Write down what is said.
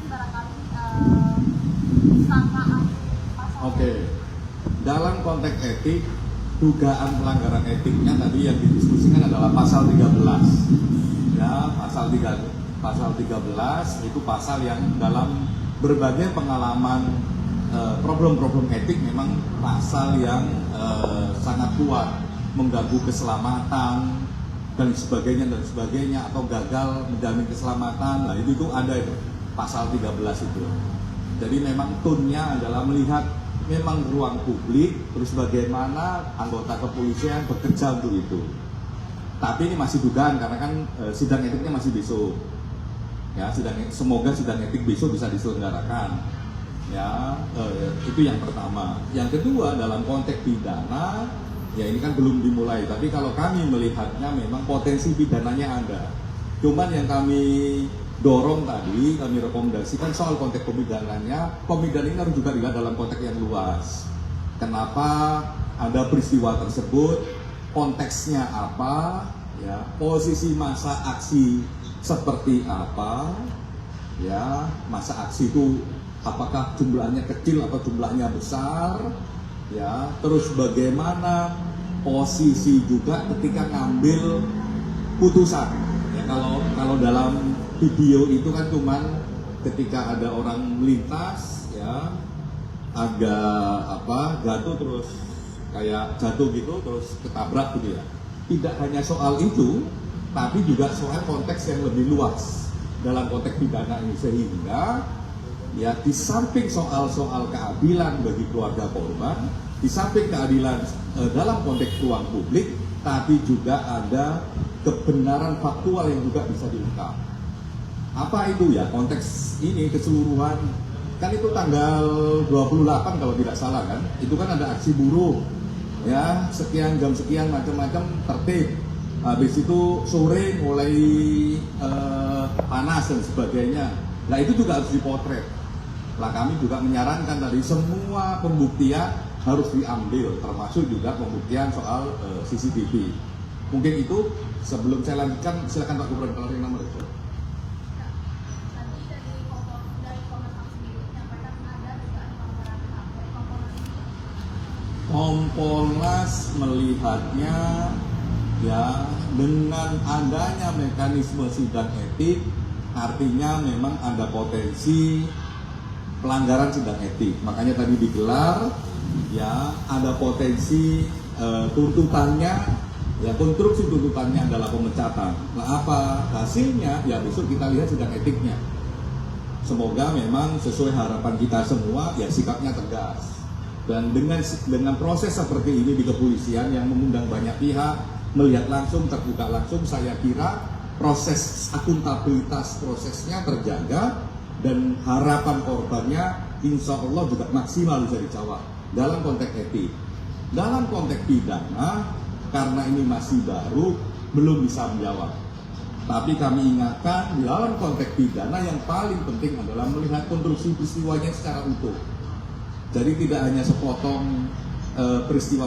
barangkali disangkaan pasal. Oke. Dalam konteks etik, dugaan pelanggaran etiknya tadi yang didiskusikan adalah pasal 13. Ya, pasal 13 itu pasal yang dalam berbagai pengalaman problem-problem etik memang pasal yang sangat kuat, mengganggu keselamatan dan sebagainya atau gagal menjamin keselamatan. Nah, itu ada itu pasal 13 itu. Jadi memang tone-nya adalah melihat memang ruang publik, terus bagaimana anggota kepolisian bekerja untuk itu. Tapi ini masih dugaan karena kan sidang etiknya masih besok. Ya, semoga sidang etik besok bisa diselenggarakan. Ya, itu yang pertama. Yang kedua, dalam konteks pidana, ya ini kan belum dimulai. Tapi kalau kami melihatnya memang potensi pidananya ada. Cuman yang kami dorong tadi, kami rekomendasikan soal konteks pemidananya. Pemidanaan ini harus juga dilihat dalam konteks yang luas. Kenapa ada peristiwa tersebut? Konteksnya apa? Ya, posisi masa aksi seperti apa? Ya, masa aksi itu apakah jumlahnya kecil atau jumlahnya besar? Ya, terus bagaimana posisi juga ketika ngambil putusan? Ya, kalau dalam video itu kan cuman ketika ada orang melintas, ya agak jatuh terus kayak jatuh gitu terus ketabrak gitu ya. Tidak hanya soal itu, tapi juga soal konteks yang lebih luas dalam konteks pidana ini, sehingga ya di samping soal-soal keadilan bagi keluarga korban, di samping keadilan dalam konteks ruang publik, tapi juga ada kebenaran faktual yang juga bisa diungkap. Apa itu ya konteks ini keseluruhan? Kan itu tanggal 28 kalau tidak salah kan, itu kan ada aksi buruh ya, sekian jam sekian macam-macam tertib. Habis itu sore mulai panas dan sebagainya. Nah itu juga harus dipotret. Lah kami juga menyarankan tadi semua pembuktian harus diambil, termasuk juga pembuktian soal CCTV. Mungkin itu sebelum saya lanjutkan, silakan Pak Gubernur kalau ada nomor itu. Kompolnas melihatnya ya dengan adanya mekanisme sidang etik, artinya memang ada potensi pelanggaran sidang etik. Makanya tadi digelar ya, ada potensi tuntutannya ya, konstruksi tuntutannya adalah pemecatan. Nah apa hasilnya ya besok kita lihat sidang etiknya. Semoga memang sesuai harapan kita semua ya, sikapnya tegas. Dan dengan proses seperti ini di kepolisian yang mengundang banyak pihak, melihat langsung, terbuka langsung, saya kira proses akuntabilitas prosesnya terjaga dan harapan korbannya insya Allah juga maksimal bisa dijawab dalam konteks etik. Dalam konteks pidana, karena ini masih baru, belum bisa menjawab. Tapi kami ingatkan, dalam konteks pidana yang paling penting adalah melihat konstruksi peristiwanya secara utuh. Jadi tidak hanya sepotong peristiwa